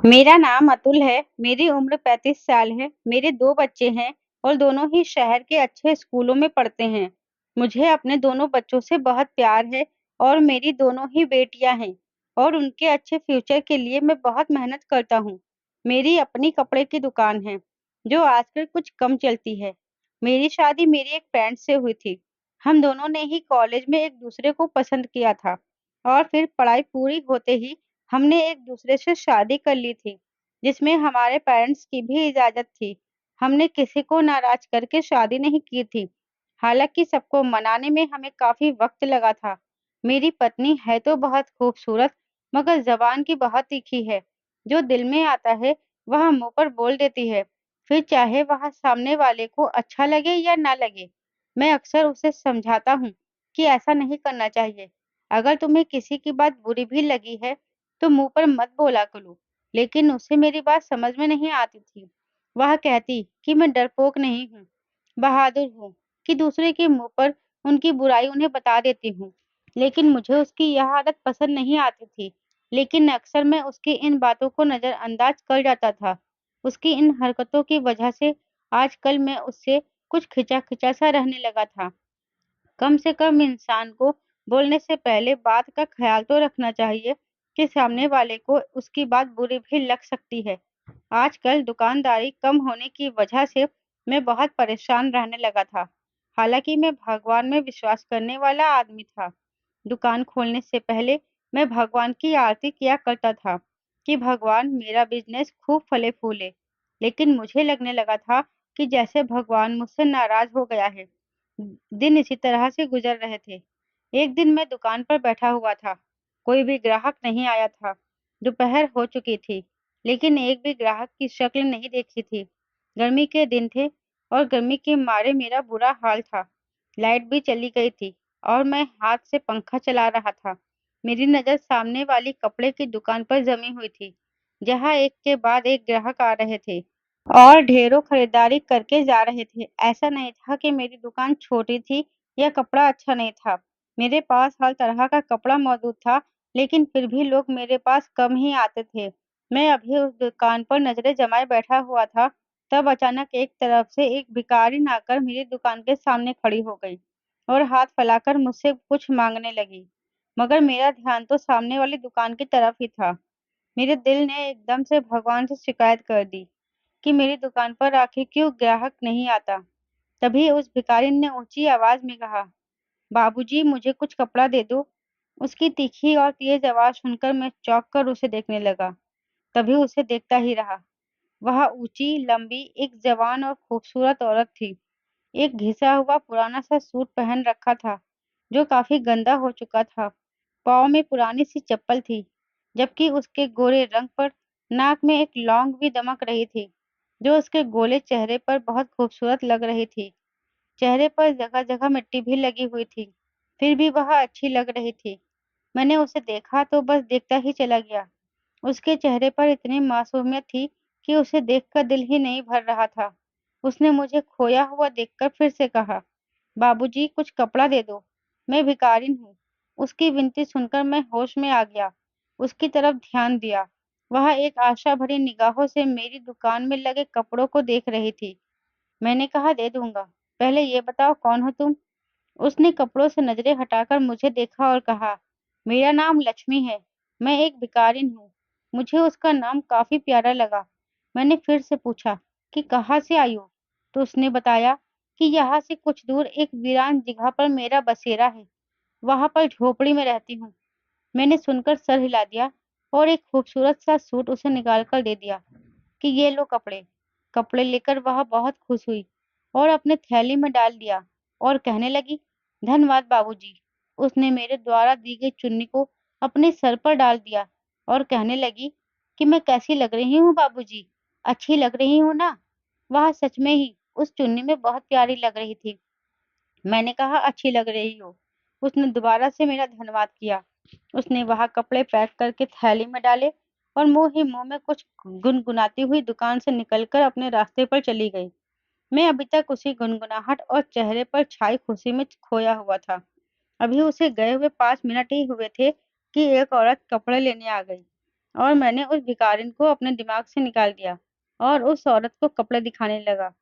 मेरा नाम अतुल है। मेरी उम्र 35 साल है। मेरे 2 बच्चे हैं और दोनों ही शहर के अच्छे स्कूलों में पढ़ते हैं। मुझे अपने दोनों बच्चों से बहुत प्यार है और मेरी दोनों ही बेटियां हैं और उनके अच्छे फ्यूचर के लिए मैं बहुत मेहनत करता हूँ। मेरी अपनी कपड़े की दुकान है, जो आजकल कुछ कम चलती है। मेरी शादी मेरी एक फ्रेंड से हुई थी। हम दोनों ने ही कॉलेज में एक दूसरे को पसंद किया था और फिर पढ़ाई पूरी होते ही हमने एक-दूसरे से शादी कर ली थी, जिसमें हमारे पेरेंट्स की भी इजाज़त थी। हमने किसी को नाराज़ करके शादी नहीं की थी। हालाँकि सबको मनाने में हमें काफ़ी वक़्त लगा था। मेरी पत्नी है तो बहुत खूबसूरत, मगर ज़बान की बहुत तीखी है। जो दिल में आता है, वह मुँह पर बोल देती है, फिर चाहे वह सामने वाले को अच्छा लगे या ना लगे। मैं अक्सर उसे समझाता हूँ कि ऐसा नहीं करना चाहिए। अगर तुम्हें किसी की बात बुरी भी लगी है, तो मुँह पर मत बोला करो। लेकिन उसे मेरी बात समझ में नहीं आती थी। वह कहती कि मैं डरपोक नहीं हूँ, बहादुर हूँ, कि दूसरे के मुँह पर उनकी बुराई उन्हें बता देती हूँ। लेकिन मुझे उसकी यह आदत पसंद नहीं आती थी। लेकिन अक्सर मैं उसकी इन बातों को नज़रअंदाज कर जाता था। उसकी इन हरकतों की वजह से आजकल मैं उससे कुछ खिंचा-खिंचा सा रहने लगा था। कम से कम इंसान को बोलने से पहले बात का ख्याल तो रखना चाहिए कि सामने वाले को उसकी बात बुरी भी लग सकती है। आजकल दुकानदारी कम होने की वजह से मैं बहुत परेशान रहने लगा था। हालांकि मैं भगवान में विश्वास करने वाला आदमी था। दुकान खोलने से पहले मैं भगवान की आरती किया करता था कि भगवान मेरा बिजनेस खूब फले फूले। लेकिन मुझे लगने लगा था कि जैसे भगवान मुझसे नाराज हो गया है। दिन इसी तरह से गुजर रहे थे। एक दिन मैं दुकान पर बैठा हुआ था। कोई भी ग्राहक नहीं आया था। दोपहर हो चुकी थी, लेकिन एक भी ग्राहक की शक्ल नहीं देखी थी। गर्मी के दिन थे और गर्मी के मारे मेरा बुरा हाल था। लाइट भी चली गई थी और मैं हाथ से पंखा चला रहा था। मेरी नज़र सामने वाली कपड़े की दुकान पर जमी हुई थी, जहाँ एक के बाद एक ग्राहक आ रहे थे और ढेरों खरीदारी करके जा रहे थे। ऐसा नहीं था कि मेरी दुकान छोटी थी या कपड़ा अच्छा नहीं था। मेरे पास हर तरह का कपड़ा मौजूद था, लेकिन फिर भी लोग मेरे पास कम ही आते थे। मैं अभी उस दुकान पर नज़रें जमाए बैठा हुआ था, तब अचानक एक तरफ से एक भिखारिन आकर मेरी दुकान के सामने खड़ी हो गई और हाथ फैलाकर मुझसे कुछ माँगने लगी। मगर मेरा ध्यान तो सामने वाली दुकान की तरफ ही था। मेरे दिल ने एकदम से भगवान से शिकायत कर दी कि मेरी दुकान पर आखिर क्यों ग्राहक नहीं आता। तभी उस भिखारिन ने ऊंची आवाज में कहा, बाबूजी मुझे कुछ कपड़ा दे दो। उसकी तीखी और तेज आवाज सुनकर मैं चौंक कर उसे देखने लगा। तभी उसे देखता ही रहा। वह ऊंची, लंबी, एक जवान और खूबसूरत औरत थी। एक घिसा हुआ पुराना सा सूट पहन रखा था, जो काफी गंदा हो चुका था। पाँव में पुरानी सी चप्पल थी, जबकि उसके गोरे रंग पर नाक में एक लौंग भी दमक रही थी, जो उसके गोले चेहरे पर बहुत खूबसूरत लग रही थी। चेहरे पर जगह-जगह मिट्टी भी लगी हुई थी, फिर भी वह अच्छी लग रही थी। मैंने उसे देखा तो बस देखता ही चला गया। उसके चेहरे पर इतनी मासूमियत थी कि उसे देखकर दिल ही नहीं भर रहा था। उसने मुझे खोया हुआ देखकर फिर से कहा, बाबूजी कुछ कपड़ा दे दो, मैं भिखारिन हूँ। उसकी विनती सुनकर मैं होश में आ गया। उसकी तरफ ध्यान दिया। वह एक आशा भरी निगाहों से मेरी दुकान में लगे कपड़ों को देख रही थी। मैंने कहा दे दूंगा। पहले ये बताओ कौन हो तुम? उसने कपड़ों से नजरें हटाकर मुझे देखा और कहा, मेरा नाम लक्ष्मी है। मैं एक भिखारिन हूँ। मुझे उसका नाम काफी प्यारा लगा। मैंने फिर से पूछा कि कहाँ से आई हो? तो उसने बताया कि यहाँ से कुछ दूर एक वीरान जगह पर मेरा बसेरा है। वहां पर झोपड़ी में रहती हूँ। मैंने सुनकर सर हिला दिया और एक खूबसूरत सा सूट उसे निकाल कर दे दिया कि ये लो कपड़े। कपड़े लेकर वह बहुत खुश हुई और अपने थैली में डाल दिया और कहने लगी, धन्यवाद बाबूजी। उसने मेरे द्वारा दी गई चुन्नी को अपने सर पर डाल दिया और कहने लगी कि मैं कैसी लग रही हूँ बाबूजी? अच्छी लग रही हूँ ना? वह सच में ही उस चुन्नी में बहुत प्यारी लग रही थी। मैंने कहा अच्छी लग रही हो। उसने दोबारा से मेरा धन्यवाद किया। उसने वहाँ कपड़े पैक करके थैली में डाले और मुंह ही मुंह में कुछ गुनगुनाती हुई दुकान से निकलकर अपने रास्ते पर चली गई। मैं अभी तक उसी गुनगुनाहट और चेहरे पर छाई खुशी में खोया हुआ था। अभी उसे गए हुए 5 मिनट ही हुए थे कि एक औरत कपड़े लेने आ गई और मैंने उस भिखारिन को अपने दिमाग से निकाल दिया और उस औरत को कपड़े दिखाने लगा।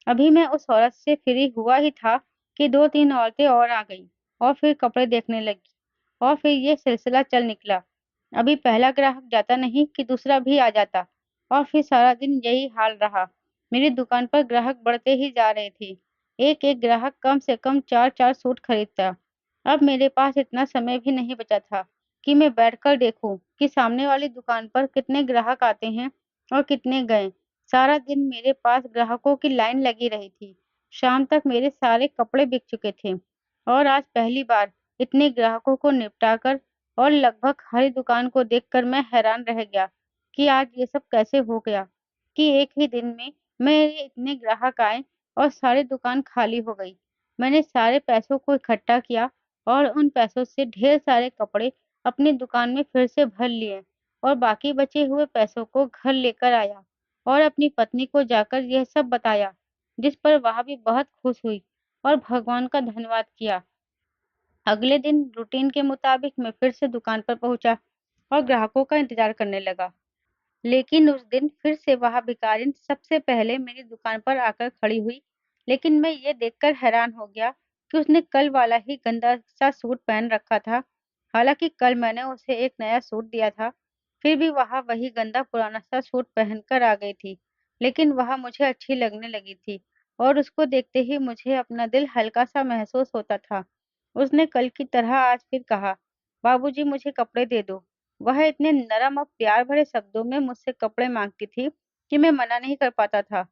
अभी मैं उस औरत से फ्री हुआ ही था कि 2-3 औरतें और आ गईं और फिर कपड़े देखने लगी और फिर ये सिलसिला चल निकला। अभी पहला ग्राहक जाता नहीं कि दूसरा भी आ जाता और फिर सारा दिन यही हाल रहा। मेरी दुकान पर ग्राहक बढ़ते ही जा रहे थे। एक-एक ग्राहक कम से कम 4-4 सूट खरीदता। अब मेरे पास इतना समय भी नहीं बचा था कि मैं बैठकर देखूं कि सामने वाली दुकान पर कितने ग्राहक आते हैं और कितने गए। सारा दिन मेरे पास ग्राहकों की लाइन लगी रही थी। शाम तक मेरे सारे कपड़े बिक चुके थे और आज पहली बार इतने ग्राहकों को निपटाकर और लगभग हर दुकान को देखकर मैं हैरान रह गया कि आज ये सब कैसे हो गया कि एक ही दिन में मेरे इतने ग्राहक आए और सारी दुकान खाली हो गई। मैंने सारे पैसों को इकट्ठा किया और उन पैसों से ढेर सारे कपड़े अपनी दुकान में फिर से भर लिए और बाकी बचे हुए पैसों को घर लेकर आया और अपनी पत्नी को जाकर यह सब बताया, जिस पर वह भी बहुत खुश हुई और भगवान का धन्यवाद किया। अगले दिन रूटीन के मुताबिक मैं फिर से दुकान पर पहुंचा और ग्राहकों का इंतजार करने लगा। लेकिन उस दिन फिर से वह भिखारिन सबसे पहले मेरी दुकान पर आकर खड़ी हुई। लेकिन मैं ये देखकर हैरान हो गया कि उसने कल वाला ही गंदा सा सूट पहन रखा था। हालांकि कल मैंने उसे एक नया सूट दिया था, फिर भी वह वही गंदा पुराना सा सूट पहनकर आ गई थी। लेकिन वह मुझे अच्छी लगने लगी थी और उसको देखते ही मुझे अपना दिल हल्का सा महसूस होता था। उसने कल की तरह आज फिर कहा, बाबूजी मुझे कपड़े दे दो। वह इतने नरम और प्यार भरे शब्दों में मुझसे कपड़े मांगती थी कि मैं मना नहीं कर पाता था।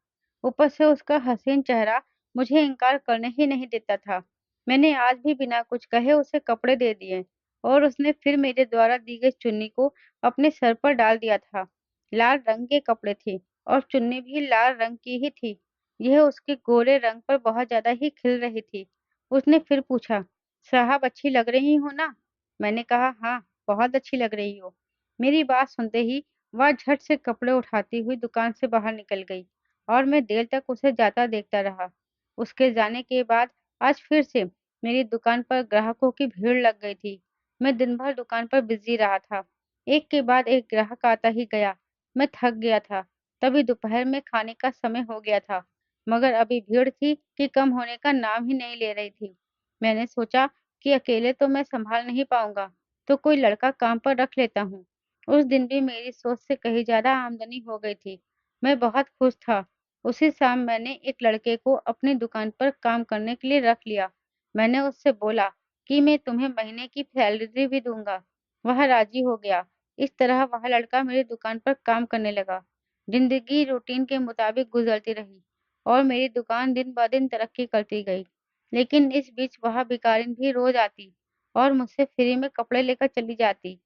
ऊपर से उसका हसीन चेहरा मुझे इनकार करने ही नहीं देता था। मैंने आज भी बिना कुछ कहे उसे कपड़े दे दिए और उसने फिर मेरे द्वारा दी गई चुन्नी को अपने सर पर डाल दिया था। लाल रंग के कपड़े थे और चुन्नी भी लाल रंग की ही थी। यह उसके गोरे रंग पर बहुत ज्यादा ही खिल रही थी। उसने फिर पूछा, साहब अच्छी लग रही हो ना? मैंने कहा, हाँ, बहुत अच्छी लग रही हो। मेरी बात सुनते ही वह झट से कपड़े उठाती हुई दुकान से बाहर निकल गई और मैं देर तक उसे जाता देखता रहा। उसके जाने के बाद आज फिर से मेरी दुकान पर ग्राहकों की भीड़ लग गई थी। मैं दिन भर दुकान पर बिजी रहा था। एक के बाद एक ग्राहक आता ही गया। मैं थक गया था। तभी दोपहर में खाने का समय हो गया था, मगर अभी भीड़ थी कि कम होने का नाम ही नहीं ले रही थी। मैंने सोचा कि अकेले तो मैं संभाल नहीं पाऊंगा, तो कोई लड़का काम पर रख लेता हूँ। उस दिन भी मेरी सोच से कहीं ज्यादा आमदनी हो गई थी। मैं बहुत खुश था। उसी शाम मैंने एक लड़के को अपनी दुकान पर काम करने के लिए रख लिया। मैंने उससे बोला कि मैं तुम्हें महीने की सैलरी भी दूंगा। वह राजी हो गया। इस तरह वह लड़का मेरी दुकान पर काम करने लगा। जिंदगी रूटीन के मुताबिक गुजरती रही और मेरी दुकान दिन ब दिन तरक्की करती गई। लेकिन इस बीच वह भिखारिन भी रोज आती और मुझसे फ्री में कपड़े लेकर चली जाती।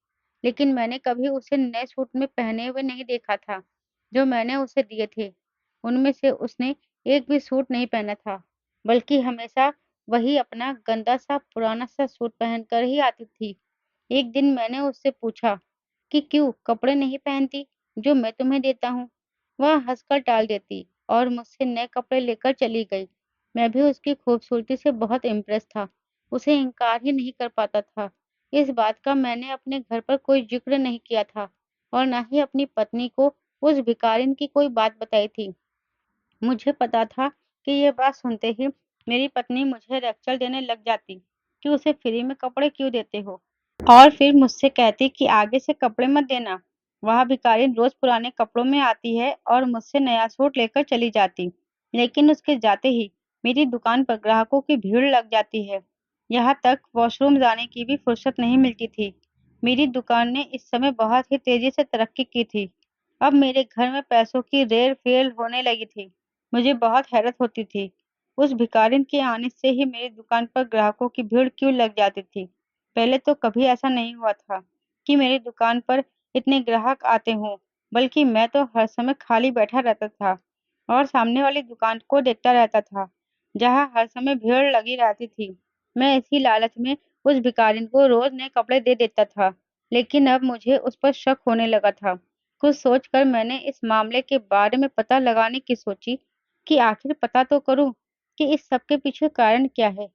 लेकिन मैंने कभी उसे नए सूट में पहने हुए नहीं देखा था, जो मैंने उसे दिए थे। उनमें से उसने एक भी सूट नहीं पहना था, बल्कि हमेशा वही अपना गंदा सा पुराना सा सूट पहनकर ही आती थी। एक दिन मैंने उससे पूछा कि क्यों कपड़े नहीं पहनती जो मैं तुम्हें देता हूँ। वह हंसकर टाल देती और मुझसे नए कपड़े लेकर चली गई। मैं भी उसकी खूबसूरती से बहुत इम्प्रेस था। उसे इनकार ही नहीं कर पाता था। इस बात का मैंने अपने घर पर कोई जिक्र नहीं किया था और न ही अपनी पत्नी को उस भिखारिन की कोई बात बताई थी। मुझे पता था कि ये बात सुनते ही मेरी पत्नी मुझे लेक्चर देने लग जाती कि उसे फ्री में कपड़े क्यों देते हो और फिर मुझसे कहती कि आगे से कपड़े मत देना। वह भिखारिन रोज पुराने कपड़ों में आती है और मुझसे नया सूट लेकर चली जाती। लेकिन उसके जाते ही मेरी दुकान पर ग्राहकों की भीड़ लग जाती है। यहाँ तक वॉशरूम जाने की भी फुर्सत नहीं मिलती थी। मेरी दुकान ने इस समय बहुत ही तेजी से तरक्की की थी। अब मेरे घर में पैसों की रेर फेर होने लगी थी। मुझे बहुत हैरत होती थी। उस भिखारिन के आने से ही मेरी दुकान पर ग्राहकों की भीड़ क्यों लग जाती थी। पहले तो कभी ऐसा नहीं हुआ था कि मेरी दुकान पर इतने ग्राहक आते हों, बल्कि मैं तो हर समय खाली बैठा रहता था और सामने वाली दुकान को देखता रहता था, जहाँ हर समय भीड़ लगी रहती थी। मैं इसी लालच में उस भिखारिन को रोज नए कपड़े दे देता था, लेकिन अब मुझे उस पर शक होने लगा था। कुछ सोचकर मैंने इस मामले के बारे में पता लगाने की सोची कि आखिर पता तो करूं कि इस सब के पीछे कारण क्या है।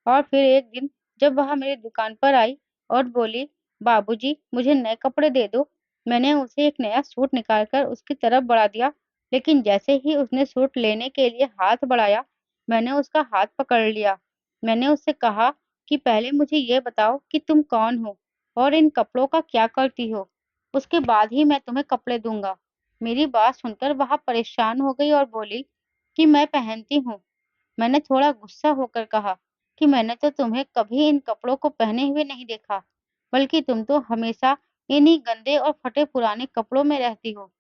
और फिर एक दिन जब वह मेरी दुकान पर आई और बोली, बाबूजी मुझे नए कपड़े दे दो, मैंने उसे एक नया सूट निकालकर उसकी तरफ बढ़ा दिया, लेकिन जैसे ही उसने सूट लेने के लिए हाथ बढ़ाया, मैंने उसका हाथ पकड़ लिया। मैंने उससे कहा कि पहले मुझे ये बताओ कि तुम कौन हो और इन कपड़ों का क्या करती हो? उसके बाद ही मैं तुम्हें कपड़े दूंगा। मेरी बात सुनकर वह परेशान हो गई और बोली कि मैं पहनती हूँ। मैंने थोड़ा गुस्सा होकर कहा कि मैंने तो तुम्हें कभी इन कपड़ों को पहने हुए नहीं देखा, बल्कि तुम तो हमेशा इन्हीं गंदे और फटे पुराने कपड़ों में रहती हो।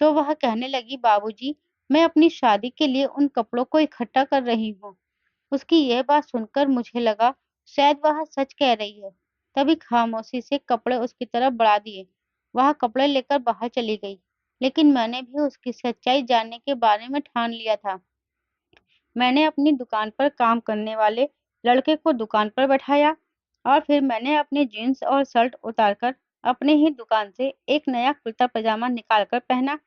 तो वह कहने लगी, बाबूजी, मैं अपनी शादी के लिए उन कपड़ों को इकट्ठा कर रही हूँ। उसकी यह बात सुनकर मुझे लगा शायद वह सच कह रही है। तभी खामोशी से कपड़े उसकी तरफ बढ़ा दिए। वह कपड़े लेकर बाहर चली गई, लेकिन मैंने भी उसकी सच्चाई जानने के बारे में ठान लिया था। मैंने अपनी दुकान पर काम करने वाले लड़के को दुकान पर बैठाया और फिर मैंने अपनी जीन्स और शर्ट उतारकर अपने ही दुकान से एक नया कुर्ता पजामा निकालकर पहना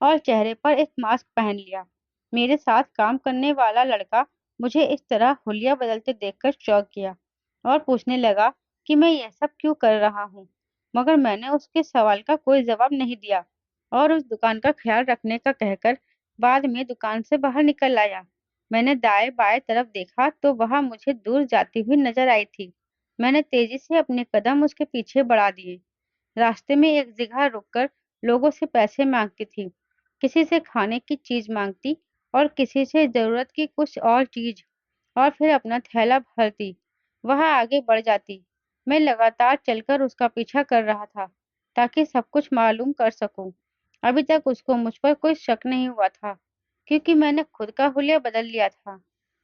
और चेहरे पर एक मास्क पहन लिया। मेरे साथ काम करने वाला लड़का मुझे इस तरह हुलिया बदलते देखकर चौंक गया और पूछने लगा कि मैं यह सब क्यों कर रहा हूँ। मगर मैंने उसके सवाल का कोई जवाब नहीं दिया और उस दुकान का ख्याल रखने का कहकर बाद में दुकान से बाहर निकल आया। मैंने दाएं बाएं तरफ देखा तो वह मुझे दूर जाती हुई नजर आई थी। मैंने तेजी से अपने कदम उसके पीछे बढ़ा दिए। रास्ते में एक जगह रुककर लोगों से पैसे मांगती थी, किसी से खाने की चीज मांगती और किसी से जरूरत की कुछ और चीज, और फिर अपना थैला भरती। वह आगे बढ़ जाती। मैं लगातार चलकर उसका पीछा कर रहा था ताकि सब कुछ मालूम कर सकूं। अभी तक उसको मुझ पर कोई शक नहीं हुआ था, क्योंकि मैंने खुद का हुलिया बदल लिया था।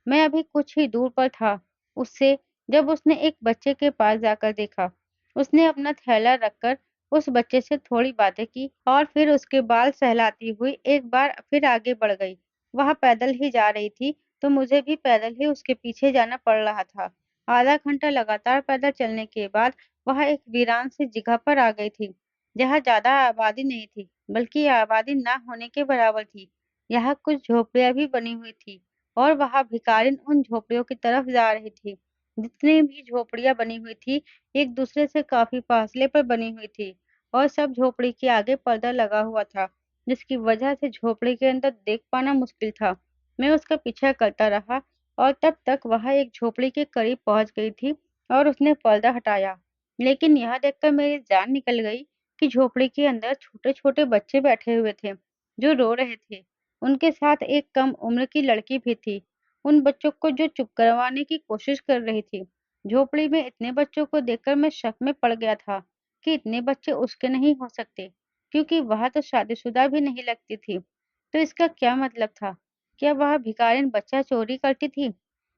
मैं अभी कुछ ही दूर पर था उससे, जब उसने एक बच्चे के पास जाकर देखा। उसने अपना थैला रखकर उस बच्चे से थोड़ी बातें की और फिर उसके बाल सहलाती हुई एक बार फिर आगे बढ़ गई। वह पैदल ही जा रही थी, तो मुझे भी पैदल ही उसके पीछे जाना पड़ रहा था। आधा घंटा लगातार पैदल चलने के बाद वह एक वीरान सी जगह पर आ गई थी, जहाँ ज्यादा आबादी नहीं थी, बल्कि आबादी ना होने के बराबर थी। यहाँ कुछ झोपड़ियां भी बनी हुई थी और वह भिखारिन उन झोपड़ियों की तरफ जा रही थी। जितनी भी झोपड़ियां बनी हुई थी, एक दूसरे से काफी फासले पर बनी हुई थी और सब झोपड़ी के आगे पर्दा लगा हुआ था, जिसकी वजह से झोपड़ी के अंदर देख पाना मुश्किल था। मैं उसका पीछा करता रहा और तब तक वह एक झोपड़ी के करीब पहुंच गई थी और उसने पर्दा हटाया। लेकिन यह देखकर मेरी जान निकल गई कि झोपड़ी के अंदर छोटे छोटे बच्चे बैठे हुए थे, जो रो रहे थे। उनके साथ एक कम उम्र की लड़की भी थी, उन बच्चों को जो चुप करवाने की कोशिश कर रही थी। झोपड़ी में इतने बच्चों को देखकर मैं शक में पड़ गया था कि इतने बच्चे उसके नहीं हो सकते, क्योंकि वह तो शादीशुदा भी नहीं लगती थी। तो इसका क्या मतलब था? क्या वह भिखारिन बच्चा चोरी करती थी?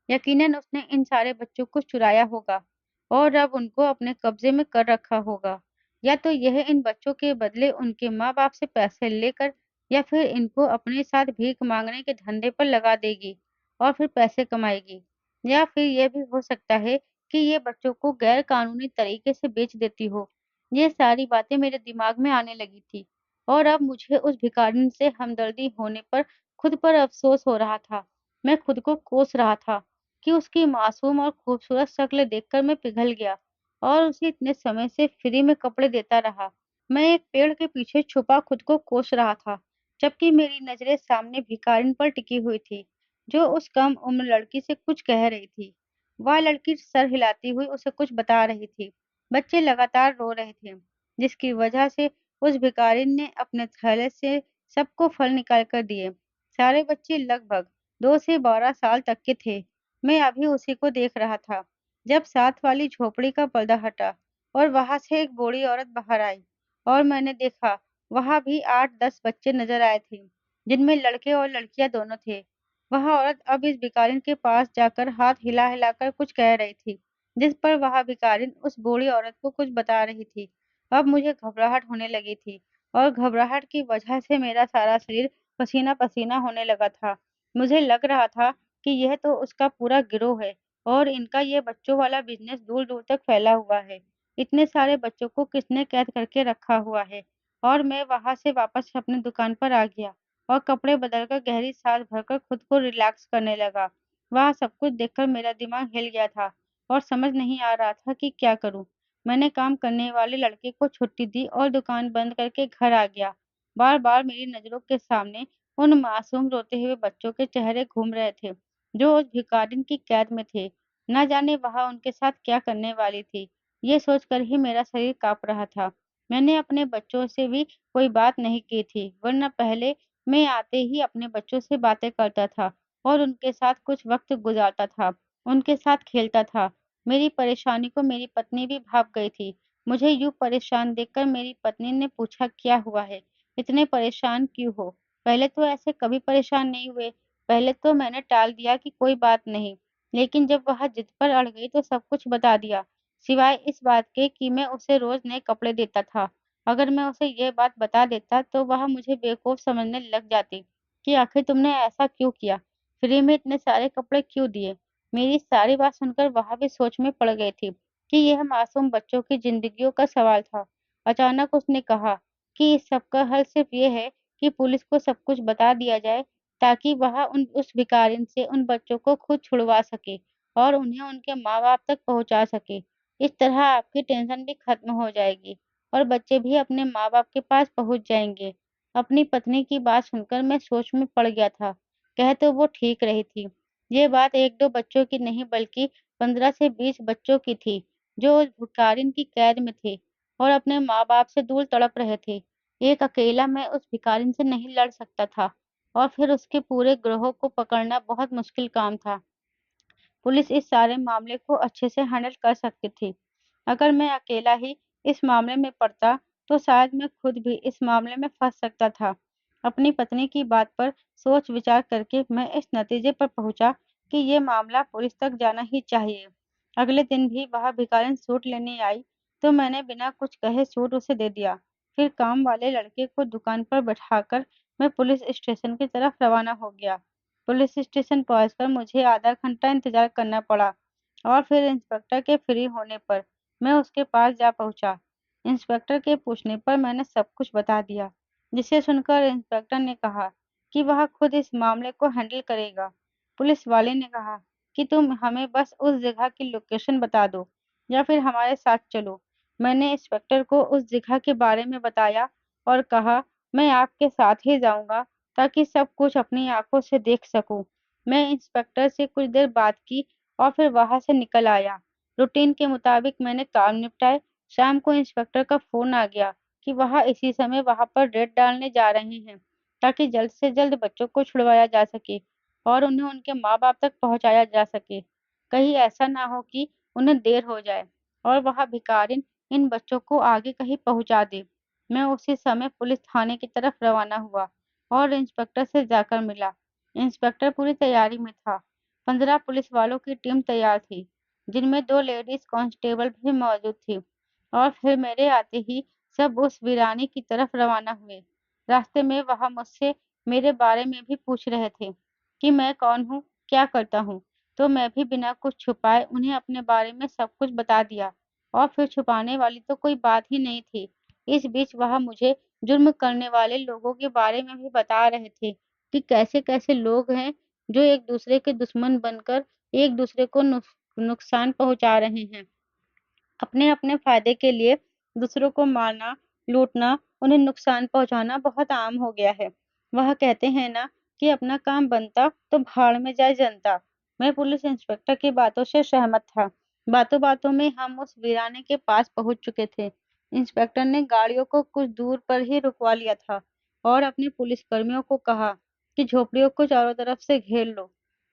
यकीनन उसने इन सारे बच्चों को चुराया होगा और अब उनको अपने कब्जे में कर रखा होगा। या तो यह इन बच्चों के बदले उनके माँ बाप से पैसे लेकर या फिर इनको अपने साथ भीख मांगने के धंधे पर लगा देगी और फिर पैसे कमाएगी। या फिर यह भी हो सकता है कि ये बच्चों को गैर कानूनी तरीके से बेच देती हो। ये सारी बातें मेरे दिमाग में आने लगी थी और अब मुझे उस भिखारिन से हमदर्दी होने पर खुद पर अफ़सोस हो रहा था। मैं खुद को कोस रहा था कि उसकी मासूम और खूबसूरत शक्ल देखकर मैं पिघल गया और उसे इतने समय से फ्री में कपड़े देता रहा। मैं एक पेड़ के पीछे छुपा खुद को कोस रहा था, जबकि मेरी नज़रें सामने भिखारिन पर टिकी हुई थी, जो उस कम उम्र लड़की से कुछ कह रही थी। वह लड़की सर हिलाती हुई उसे कुछ बता रही थी। बच्चे लगातार रो रहे थे, जिसकी वजह से उस भिखारिन ने अपने थैले से सबको फल निकाल कर दिए। सारे बच्चे लगभग 2 से 12 साल तक के थे। मैं अभी उसी को देख रहा था, जब साथ वाली झोपड़ी का पर्दा हटा और वहां से एक बूढ़ी औरत बाहर आई और मैंने देखा वहां भी 8-10 बच्चे नजर आए थे, जिनमें लड़के और लड़कियां दोनों थे। वह औरत अब इस भिखारिन के पास जाकर हाथ हिला हिलाकर कुछ कह रही थी, जिस पर वह भिखारिन उस बूढ़ी औरत को कुछ बता रही थी। अब मुझे घबराहट होने लगी थी और घबराहट की वजह से मेरा सारा शरीर पसीना-पसीना होने लगा था। मुझे लग रहा था कि यह तो उसका पूरा गिरोह है और इनका ये बच्चों वाला बिज़नेस दूर-दूर तक फैला हुआ है। इतने सारे बच्चों को किसने कैद करके रखा हुआ है? और मैं वहाँ से वापस अपनी दुकान पर आ गया और कपड़े बदलकर गहरी साँस भरकर खुद को रिलैक्स करने लगा। वहाँ सब कुछ देखकर मेरा दिमाग हिल गया था और समझ नहीं आ रहा था कि क्या करूँ? मैंने काम करने वाले लड़के को छुट्टी दी और दुकान बंद करके घर आ गया। बार-बार मेरी नज़रों के सामने उन मासूम रोते हुए बच्चों के चेहरे घूम रहे थे, जो उस भिखारिन की कैद में थे। न जाने वहाँ उनके साथ क्या करने वाली थी। ये सोचकर ही मेरा शरीर काँप रहा था। मैंने अपने बच्चों से भी कोई बात नहीं की थी, वरना पहले मैं आते ही अपने बच्चों से बातें करता था और उनके साथ कुछ वक़्त गुज़ारता था, उनके साथ खेलता था। मेरी परेशानी को मेरी पत्नी भी भाप गई थी। मुझे यूँ परेशान देखकर मेरी पत्नी ने पूछा, क्या हुआ है? इतने परेशान क्यों हो? पहले तो ऐसे कभी परेशान नहीं हुए। पहले तो मैंने टाल दिया कि कोई बात नहीं, लेकिन जब वह ज़िद पर अड़ गई तो सब कुछ बता दिया, सिवाय इस बात के कि मैं उसे रोज़ नए कपड़े देता था। अगर मैं उसे ये बात बता देता तो वह मुझे बेवकूफ़ समझने लग जाती कि आखिर तुमने ऐसा क्यों किया? फ्री में इतने सारे कपड़े क्यों दिए? मेरी सारी बात सुनकर वह भी सोच में पड़ गई थी कि यह मासूम बच्चों की ज़िंदगियों का सवाल था। अचानक उसने कहा कि इस सब का हल सिर्फ़ ये है कि पुलिस को सब कुछ बता दिया जाए, ताकि वह उस भिखारिन से उन बच्चों को खुद छुड़वा सके और उन्हें उनके माँ-बाप तक पहुँचा सके। इस तरह आपकी टेंशन भी खत्म हो जाएगी और बच्चे भी अपने माँ-बाप के पास पहुँच जाएँगे। अपनी पत्नी की बात सुनकर मैं सोच में पड़ गया था। कह तो वो ठीक रही थी। ये बात 1-2 बच्चों की नहीं बल्कि 15 से 20 बच्चों की थी, जो उस भिखारिन की कैद में थे और अपने माँ-बाप से दूर तड़प रहे थे। एक अकेला मैं उस भिखारिन से नहीं लड़ सकता था और फिर उसके पूरे गिरोह को पकड़ना बहुत मुश्किल काम था। पुलिस इस सारे मामले को अच्छे से हैंडल कर सकती थी। अगर मैं अकेला ही इस मामले में पड़ता, तो शायद मैं खुद भी इस मामले में फँस सकता था। अपनी पत्नी की बात पर सोच-विचार करके मैं इस नतीजे पर पहुँचा कि ये मामला पुलिस तक जाना ही चाहिए। अगले दिन भी वह भिखारिन सूट लेने आई, तो मैंने बिना कुछ कहे सूट उसे दे दिया। फिर काम वाले लड़के को दुकान पर बैठाकर मैं पुलिस स्टेशन की तरफ रवाना हो गया। पुलिस स्टेशन पहुंचकर मुझे आधा घंटा इंतजार करना पड़ा और फिर इंस्पेक्टर के फ्री होने पर मैं उसके पास जा पहुंचा। इंस्पेक्टर के पूछने पर मैंने सब कुछ बता दिया, जिसे सुनकर इंस्पेक्टर ने कहा कि वह खुद इस मामले को हैंडल करेगा। पुलिस वाले ने कहा कि तुम हमें बस उस जगह की लोकेशन बता दो या फिर हमारे साथ चलो। मैंने इंस्पेक्टर को उस जगह के बारे में बताया और कहा, मैं आपके साथ ही जाऊंगा ताकि सब कुछ अपनी आँखों से देख सकूँ। मैं इंस्पेक्टर से कुछ देर बात की और फिर वहाँ से निकल आया। रूटीन के मुताबिक मैंने काम निपटाए। शाम को इंस्पेक्टर का फ़ोन आ गया कि वह इसी समय वहाँ पर रेड डालने जा रहे हैं, ताकि जल्द से जल्द बच्चों को छुड़वाया जा सके और उन्हें उनके माँ-बाप तक पहुँचाया जा सके। कहीं ऐसा ना हो कि उन्हें देर हो जाए और वह भिखारिन इन बच्चों को आगे कहीं पहुँचा दे। मैं उसी समय पुलिस थाने की तरफ रवाना हुआ और इंस्पेक्टर से जाकर मिला। इंस्पेक्टर पूरी तैयारी में था। 15 पुलिस वालों की टीम तैयार थी, जिनमें 2 लेडीज कांस्टेबल भी मौजूद थी और फिर मेरे आते ही सब उस वीरानी की तरफ रवाना हुए। रास्ते में वह मुझसे मेरे बारे में भी पूछ रहे थे कि मैं कौन हूँ, क्या करता हूँ, तो मैं भी बिना कुछ छुपाए उन्हें अपने बारे में सब कुछ बता दिया और फिर छुपाने वाली तो कोई बात ही नहीं थी। इस बीच वह मुझे जुर्म करने वाले लोगों के बारे में भी बता रहे थे कि कैसे-कैसे लोग हैं जो एक-दूसरे के दुश्मन बनकर एक-दूसरे को नुकसान पहुँचा रहे हैं। अपने-अपने फ़ायदे के लिए दूसरों को मारना, लूटना, उन्हें नुकसान पहुँचाना बहुत आम हो गया है। वह कहते हैं ना कि अपना काम बनता तो भाड़ में जाए जनता। मैं पुलिस इंस्पेक्टर की बातों से सहमत था। बातों-बातों में हम उस वीराने के पास पहुँच चुके थे। इंस्पेक्टर ने गाड़ियों को कुछ दूर पर ही रुकवा लिया था और अपने पुलिसकर्मियों को कहा कि झोपड़ियों को चारों तरफ से घेर लो।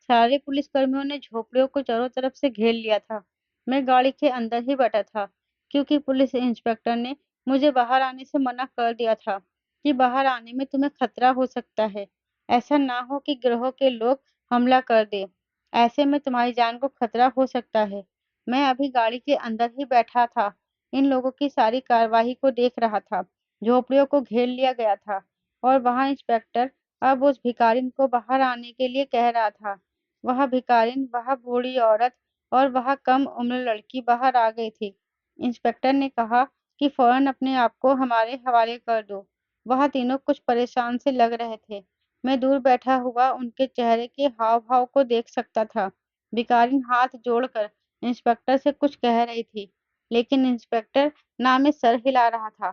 सारे पुलिसकर्मियों ने झोपड़ियों को चारों तरफ से घेर लिया था। मैं गाड़ी के अंदर ही बैठा था, क्योंकि पुलिस इंस्पेक्टर ने मुझे बाहर आने से मना कर दिया था कि बाहर आने में तुम्हें खतरा हो सकता है। ऐसा ना हो कि गिरोह के लोग हमला कर दें। ऐसे में तुम्हारी जान को खतरा हो सकता है। मैं अभी गाड़ी के अंदर ही बैठा था। इन लोगों की सारी कार्रवाई को देख रहा था। झोपड़ियों को घेर लिया गया था और वहाँ इंस्पेक्टर अब उस भिखारिन को बाहर आने के लिए कह रहा था। वह भिखारिन, वह बूढ़ी औरत और वह कम उम्र लड़की बाहर आ गई थी। इंस्पेक्टर ने कहा कि फ़ौरन अपने आप को हमारे हवाले कर दो। वह तीनों कुछ परेशान से लग रहे थे। मैं दूर बैठा हुआ उनके चेहरे के हाव-भाव को देख सकता था। भिखारिन हाथ जोड़कर इंस्पेक्टर से कुछ कह रही थी। लेकिन इंस्पेक्टर ना में सर हिला रहा था।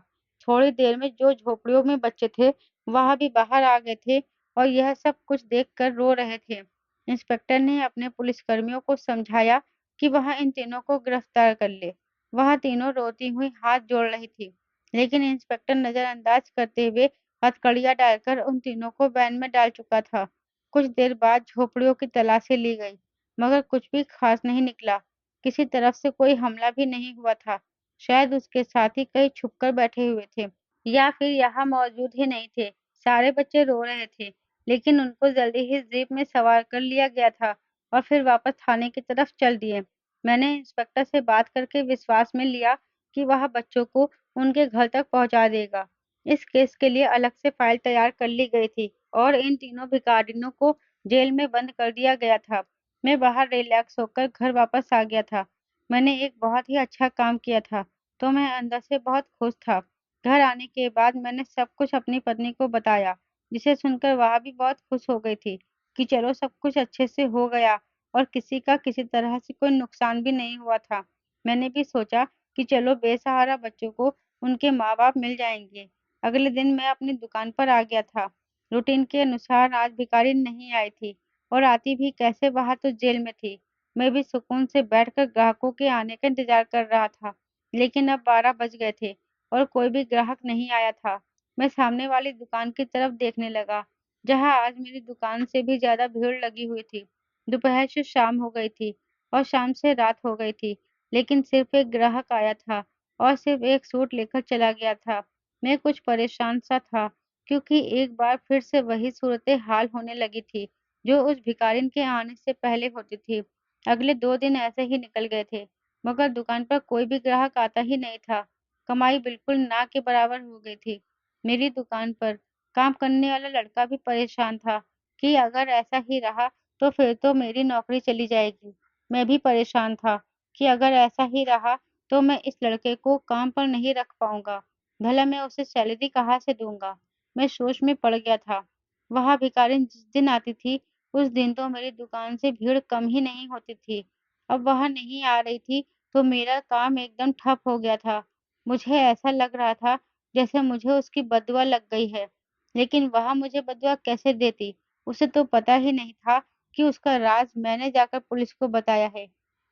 थोड़ी देर में जो झोपड़ियों में बच्चे थे, वह भी बाहर आ गए थे और यह सब कुछ देखकर रो रहे थे। इंस्पेक्टर ने अपने पुलिसकर्मियों को समझाया कि वह इन तीनों को गिरफ्तार कर ले। वह तीनों रोती हुई हाथ जोड़ रही थी, लेकिन इंस्पेक्टर नजरअंदाज करते हुए हथकड़ियां डालकर उन तीनों को वैन में डाल चुका था। कुछ देर बाद झोपड़ियों की तलाशी ली गई, मगर कुछ भी खास नहीं निकला। किसी तरफ से कोई हमला भी नहीं हुआ था। शायद उसके साथी कहीं छुपकर बैठे हुए थे या फिर यहाँ मौजूद ही नहीं थे। सारे बच्चे रो रहे थे, लेकिन उनको जल्दी ही जीप में सवार कर लिया गया था और फिर वापस थाने की तरफ चल दिए। मैंने इंस्पेक्टर से बात करके विश्वास में लिया कि वह बच्चों को उनके घर तक पहुंचा देगा। इस केस के लिए अलग से फाइल तैयार कर ली गई थी और इन तीनों भिखारिनों को जेल में बंद कर दिया गया था। मैं बाहर रिलैक्स होकर घर वापस आ गया था। मैंने एक बहुत ही अच्छा काम किया था, तो मैं अंदर से बहुत खुश था। घर आने के बाद मैंने सब कुछ अपनी पत्नी को बताया, जिसे सुनकर वह भी बहुत खुश हो गई थी कि चलो सब कुछ अच्छे से हो गया और किसी का किसी तरह से कोई नुकसान भी नहीं हुआ था। मैंने भी सोचा कि चलो बेसहारा बच्चों को उनके माँ-बाप मिल जाएंगे। अगले दिन मैं अपनी दुकान पर आ गया था। रूटीन के अनुसार आज भिखारी नहीं आई थी और आती भी कैसे, वह तो जेल में थी। मैं भी सुकून से बैठकर ग्राहकों के आने का इंतजार कर रहा था, लेकिन अब 12 बज गए थे और कोई भी ग्राहक नहीं आया था। मैं सामने वाली दुकान की तरफ देखने लगा, जहां आज मेरी दुकान से भी ज्यादा भीड़ लगी हुई थी। दोपहर से शाम हो गई थी और शाम से रात हो गई थी, लेकिन सिर्फ एक ग्राहक आया था और सिर्फ एक सूट लेकर चला गया था। मैं कुछ परेशान सा था, क्योंकि एक बार फिर से वही सूरत हाल होने लगी थी जो उस भिखारिन के आने से पहले होती थी। अगले 2 दिन ऐसे ही निकल गए थे, मगर दुकान पर कोई भी ग्राहक आता ही नहीं था। कमाई बिल्कुल ना के बराबर हो गई थी। मेरी दुकान पर काम करने वाला लड़का भी परेशान था कि अगर ऐसा ही रहा तो फिर तो मेरी नौकरी चली जाएगी। मैं भी परेशान था कि अगर ऐसा ही रहा तो मैं इस लड़के को काम पर नहीं रख पाऊंगा। भला मैं उसे सैलरी कहाँ से दूंगा? मैं सोच में पड़ गया था। वह भिखारिन जिस दिन आती थी, उस दिन तो मेरी दुकान से भीड़ कम ही नहीं होती थी। अब वह नहीं आ रही थी, तो मेरा काम एकदम ठप हो गया था। मुझे ऐसा लग रहा था जैसे मुझे उसकी बददुआ लग गई है। लेकिन वह मुझे बददुआ कैसे देती? उसे तो पता ही नहीं था कि उसका राज मैंने जाकर पुलिस को बताया है।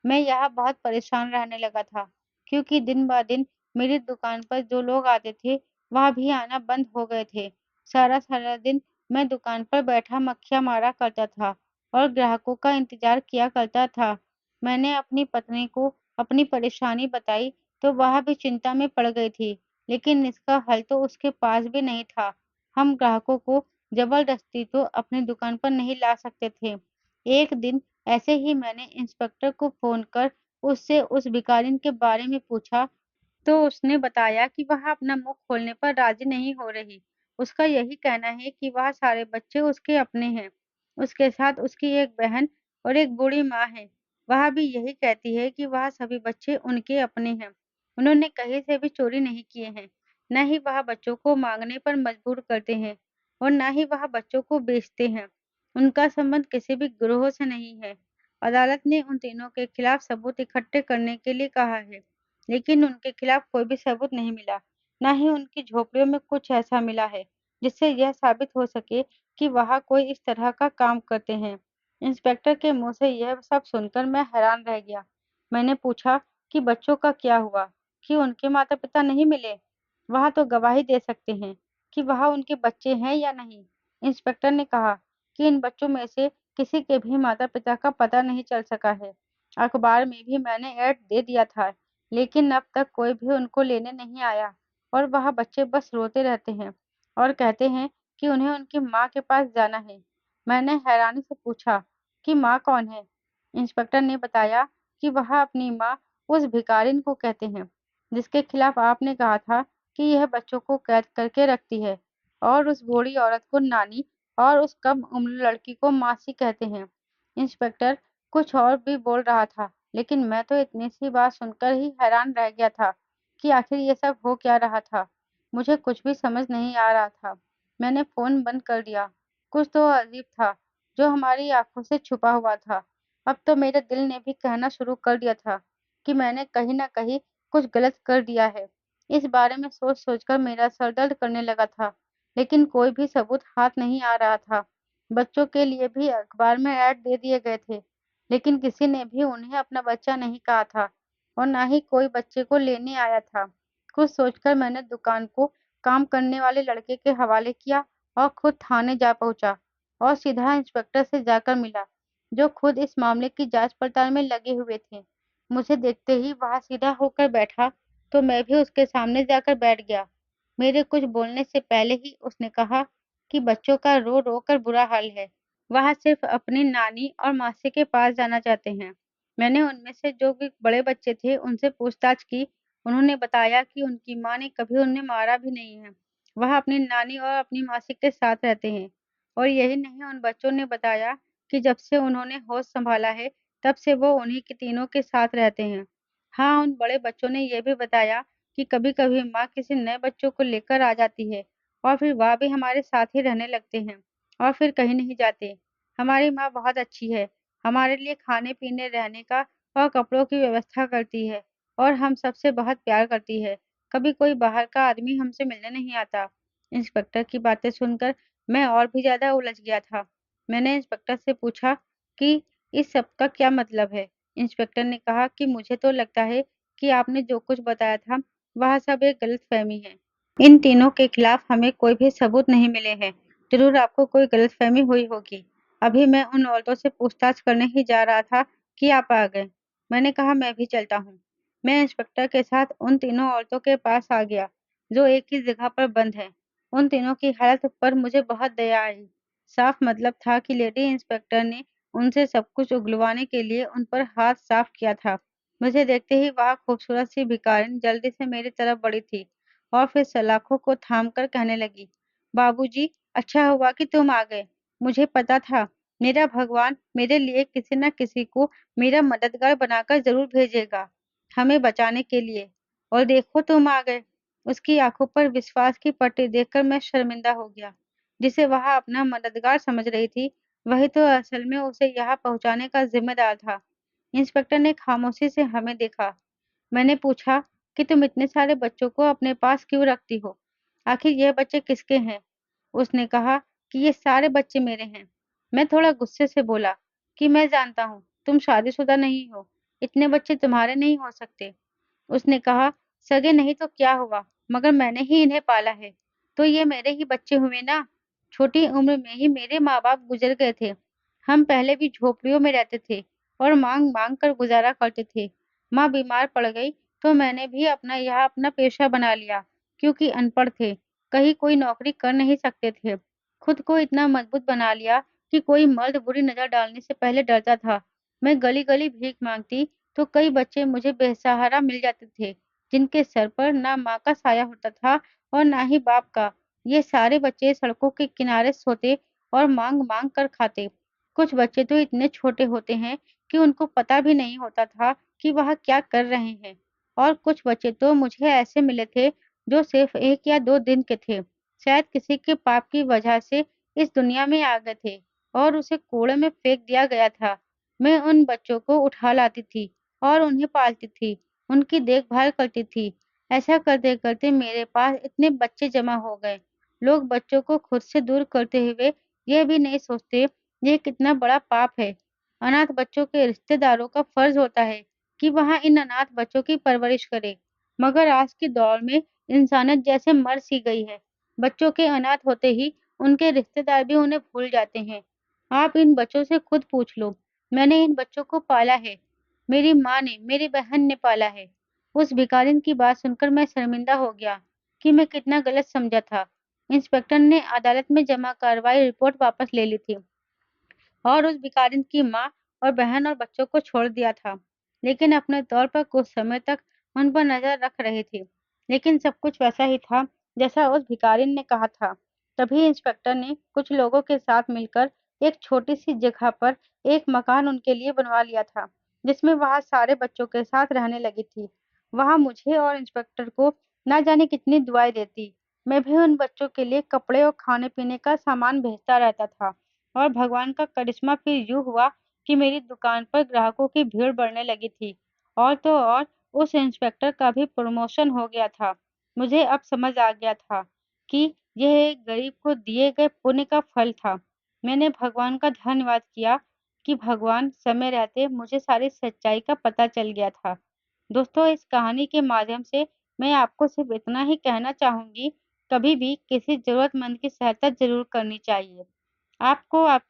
मैं यहाँ बहुत परेशान रहने लगा था, क्योंकि दिन-ब-दिन मेरी दुकान पर जो लोग आते थे, वह भी आना बंद हो गए थे। सारा-सारा दिन मैं दुकान पर बैठा मक्खियाँ मारा करता था और ग्राहकों का इंतज़ार किया करता था। मैंने अपनी पत्नी को अपनी परेशानी बताई, तो वह भी चिंता में पड़ गई थी, लेकिन इसका हल तो उसके पास भी नहीं था। हम ग्राहकों को ज़बरदस्ती तो अपनी दुकान पर नहीं ला सकते थे। एक दिन ऐसे ही मैंने इंस्पेक्टर को फ़ोन कर उससे उस भिखारिन के बारे में पूछा, तो उसने बताया कि वह अपना मुँह खोलने पर राज़ी नहीं हो रही। उसका यही कहना है कि वह सारे बच्चे उसके अपने हैं। उसके साथ उसकी एक बहन और एक बूढ़ी माँ है। वह भी यही कहती है कि वह सभी बच्चे उनके अपने हैं। उन्होंने कहीं से भी चोरी नहीं किए हैं। न ही वह बच्चों को माँगने पर मजबूर करते हैं और न ही वह बच्चों को बेचते हैं। उनका संबंध किसी भी गिरोह से नहीं है। अदालत ने उन तीनों के खिलाफ सबूत इकट्ठे करने के लिए कहा है, लेकिन उनके खिलाफ कोई भी सबूत नहीं मिला। ना ही उनकी झोपड़ियों में कुछ ऐसा मिला है, जिससे यह साबित हो सके कि वह कोई इस तरह का काम करते हैं। इंस्पेक्टर के मुँह से यह सब सुनकर मैं हैरान रह गया। मैंने पूछा कि बच्चों का क्या हुआ? कि उनके माता-पिता नहीं मिले? वह तो गवाही दे सकते हैं कि वह उनके बच्चे हैं या नहीं। इंस्पेक्टर ने कहा कि इन बच्चों में से किसी के भी माता-पिता का पता नहीं चल सका है। अखबार में भी मैंने ऐड दे दिया था, लेकिन अब तक कोई भी उनको लेने नहीं आया और वह बच्चे बस रोते रहते हैं और कहते हैं कि उन्हें उनकी माँ के पास जाना है। मैंने हैरानी से पूछा कि माँ कौन है? इंस्पेक्टर ने बताया कि वह अपनी माँ उस भिखारिन को कहते हैं, जिसके खिलाफ आपने कहा था कि यह बच्चों को कैद करके रखती है, और उस बूढ़ी औरत को नानी और उस कम उम्र लड़की को मासी कहते हैं। इंस्पेक्टर कुछ और भी बोल रहा था, लेकिन मैं तो इतनी सी बात सुनकर ही हैरान रह गया था कि आखिर ये सब हो क्या रहा था। मुझे कुछ भी समझ नहीं आ रहा था। मैंने फ़ोन बंद कर दिया। कुछ तो अजीब था, जो हमारी आँखों से छुपा हुआ था। अब तो मेरे दिल ने भी कहना शुरू कर दिया था कि मैंने कहीं न कहीं कुछ गलत कर दिया है। इस बारे में सोच-सोच कर मेरा सर दर्द करने लगा था, लेकिन कोई भी सबूत हाथ नहीं आ रहा था। बच्चों के लिए भी अखबार में ऐड दे दिए गए थे, लेकिन किसी ने भी उन्हें अपना बच्चा नहीं कहा था और ना ही कोई बच्चे को लेने आया था। कुछ सोचकर मैंने दुकान को काम करने वाले लड़के के हवाले किया और खुद थाने जा पहुँचा और सीधा इंस्पेक्टर से जाकर मिला, जो खुद इस मामले की जाँच-पड़ताल में लगे हुए थे। मुझे देखते ही वहाँ सीधा होकर बैठा, तो मैं भी उसके सामने जाकर बैठ गया। मेरे कुछ बोलने से पहले ही उसने कहा कि बच्चों का रो-रो कर बुरा हाल है। वह सिर्फ़ अपनी नानी और मासी के पास जाना चाहते हैं। मैंने उनमें से जो भी बड़े बच्चे थे, उनसे पूछताछ की। उन्होंने बताया कि उनकी माँ ने कभी उन्हें मारा भी नहीं है। वह अपनी नानी और अपनी मासी के साथ रहते हैं। और यही नहीं, उन बच्चों ने बताया कि जब से उन्होंने होश सँभाला है, तब से वो उन्हीं के तीनों के साथ रहते हैं। हाँ, उन बड़े बच्चों ने ये भी बताया कि कभी-कभी माँ किसी नए बच्चों को लेकर आ जाती है और फिर वह भी हमारे साथ ही रहने लगते हैं और फिर कहीं नहीं जाते। हमारी माँ बहुत अच्छी है, हमारे लिए खाने-पीने, रहने का और कपड़ों की व्यवस्था करती है और हम सबसे बहुत प्यार करती है। कभी कोई बाहर का आदमी हमसे मिलने नहीं आता। इंस्पेक्टर की बातें सुनकर मैं और भी ज़्यादा उलझ गया था। मैंने इंस्पेक्टर से पूछा कि इस सब का क्या मतलब है? इंस्पेक्टर ने कहा कि मुझे तो लगता है कि आपने जो कुछ बताया था, वह सब एक गलतफ़हमी है। इन तीनों के खिलाफ हमें कोई भी सबूत नहीं मिले हैं। ज़रूर आपको कोई गलतफ़हमी हुई होगी। अभी मैं उन औरतों से पूछताछ करने ही जा रहा था कि आप आ गए। मैंने कहा मैं भी चलता हूँ। मैं इंस्पेक्टर के साथ उन तीनों औरतों के पास आ गया, जो एक ही जगह पर बंद हैं। उन तीनों की हालत पर मुझे बहुत दया आई। साफ मतलब था कि लेडी इंस्पेक्टर ने उनसे सब कुछ उगलवाने के लिए उन पर हाथ साफ किया था। मुझे देखते ही वह खूबसूरत सी भिखारिन जल्दी से मेरी तरफ बढ़ी थी और फिर सलाखों को थामकर कहने लगी, बाबूजी, अच्छा हुआ कि तुम आ गए। मुझे पता था, मेरा भगवान मेरे लिए किसी न किसी को मेरा मददगार बनाकर ज़रूर भेजेगा, हमें बचाने के लिए। और देखो तुम आ गए। उसकी आँखों पर विश्वास की पट्टी देखकर मैं शर्मिंदा हो गया। जिसे वह अपना मददगार समझ रही थी, वही तो असल में उसे यहाँ पहुँचाने का ज़िम्मेदार था। इंस्पेक्टर ने खामोशी से हमें देखा। मैंने पूछा कि तुम इतने सारे बच्चों को अपने पास क्यों रखती हो? आखिर ये बच्चे किसके हैं? उसने कहा कि ये सारे बच्चे मेरे हैं। मैं थोड़ा गुस्से से बोला कि मैं जानता हूँ, तुम शादीशुदा नहीं हो। इतने बच्चे तुम्हारे नहीं हो सकते। उसने कहा, सगे नहीं तो क्या हुआ, मगर मैंने ही इन्हें पाला है, तो ये मेरे ही बच्चे हुए ना। छोटी उम्र में ही मेरे माँ-बाप गुजर गए थे। हम पहले भी झोपड़ियों में रहते थे और माँग-माँग कर गुज़ारा करते थे। माँ बीमार पड़ गई, तो मैंने भी अपना पेशा बना लिया, क्योंकि अनपढ़ थे, कहीं कोई नौकरी कर नहीं सकते थे। खुद को इतना मजबूत बना लिया कि कोई मर्द बुरी नज़र डालने से पहले डरता था। मैं गली-गली भीख माँगती, तो कई बच्चे मुझे बेसहारा मिल जाते थे, जिनके सर पर ना माँ का साया होता था और ना ही बाप का। ये सारे बच्चे सड़कों के किनारे सोते और माँग-माँग कर खाते। कुछ बच्चे तो इतने छोटे होते हैं कि उनको पता भी नहीं होता था कि वह क्या कर रहे हैं। और कुछ बच्चे तो मुझे ऐसे मिले थे, जो सिर्फ़ 1 या 2 दिन के थे। शायद किसी के पाप की वजह से इस दुनिया में आ गए थे और उसे कूड़े में फेंक दिया गया था। मैं उन बच्चों को उठा लाती थी और उन्हें पालती थी, उनकी देखभाल करती थी। ऐसा करते-करते मेरे पास इतने बच्चे जमा हो गए। लोग बच्चों को खुद से दूर करते हुए ये भी नहीं सोचते, ये कितना बड़ा पाप है। अनाथ बच्चों के रिश्तेदारों का फर्ज होता है कि वह इन अनाथ बच्चों की परवरिश करे। मगर आज के दौर में इंसानियत जैसे मर सी गई है। बच्चों के अनाथ होते ही उनके रिश्तेदार भी उन्हें भूल जाते हैं। आप इन बच्चों से खुद पूछ लो। मैंने इन बच्चों को पाला है। मेरी माँ ने, मेरी बहन ने पाला है। उस भिखारिन की बात सुनकर मैं शर्मिंदा हो गया कि मैं कितना गलत समझा था। इंस्पेक्टर ने अदालत में जमा कार्रवाई रिपोर्ट वापस ले ली थी और उस भिखारिन की माँ और बहन और बच्चों को छोड़ दिया था। लेकिन अपने तौर पर कुछ समय तक उन पर नज़र रख रही थी। लेकिन सब कुछ वैसा ही था, जैसा उस भिखारिन ने कहा था। तभी इंस्पेक्टर ने कुछ लोगों के साथ मिलकर एक छोटी-सी जगह पर एक मकान उनके लिए बनवा लिया था, जिसमें वह सारे बच्चों के साथ रहने लगी थी। वहाँ मुझे और इंस्पेक्टर को ना जाने कितनी दुआएँ देती। मैं भी उन बच्चों के लिए कपड़े और खाने-पीने का सामान भेजता रहता था। और भगवान का करिश्मा फिर यूँ हुआ कि मेरी दुकान पर ग्राहकों की भीड़ बढ़ने लगी थी। और तो और उस इंस्पेक्टर का भी प्रमोशन हो गया था। मुझे अब समझ आ गया था कि यह एक गरीब को दिए गए पुण्य का फल था। मैंने भगवान का धन्यवाद किया कि भगवान समय रहते मुझे सारी सच्चाई का पता चल गया था। दोस्तों, इस कहानी के माध्यम से मैं आपको सिर्फ इतना ही कहना चाहूंगी, कभी भी किसी जरूरतमंद की सहायता जरूर करनी चाहिए। आपको आप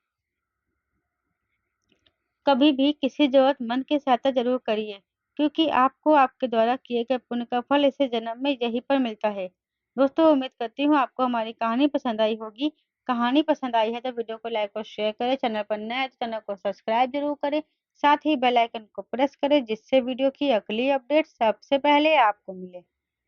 कभी भी किसी जरूरतमंद की सहायता ज़रूर करिए, क्योंकि आपको आपके द्वारा किए गए पुण्य का फल इसी जन्म में यहीं पर मिलता है। दोस्तों, उम्मीद करती हूँ आपको हमारी कहानी पसंद आई होगी। कहानी पसंद आई है तो वीडियो को लाइक और शेयर करें। चैनल पर नए हैं तो चैनल को सब्सक्राइब जरूर करें। साथ ही बेल आइकन को प्रेस करें, जिससे वीडियो की अगली अपडेट सबसे पहले आपको मिले।